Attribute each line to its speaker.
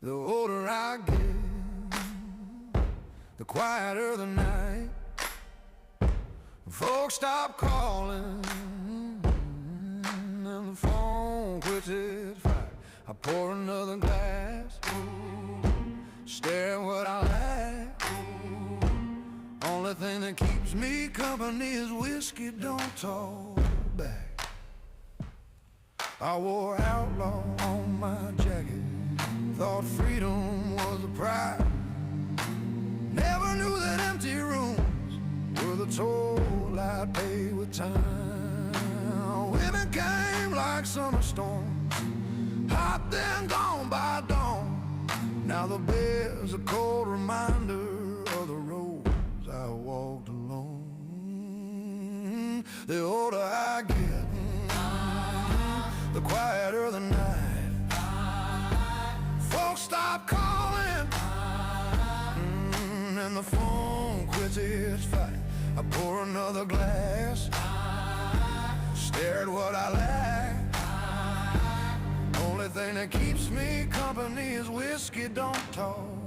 Speaker 1: The older I get, the quieter the night. Folks stop calling and the phone quits its fight. I pour another glass, stare at what I lack. Only thing that keeps me company is whiskey, don't talk back. I wore outlaw on my jacket, thought freedom was a pride. Never knew that empty rooms were the toll I'd pay with time. Women came like summer storms, hot then gone by dawn. Now the bed's a cold reminder of the roads I walked alone. The older I get, the quieter the night. Folks stop calling, and the phone quits its fight. I pour another glass, stare at what I lack. Only thing that keeps me company is whiskey, don't talk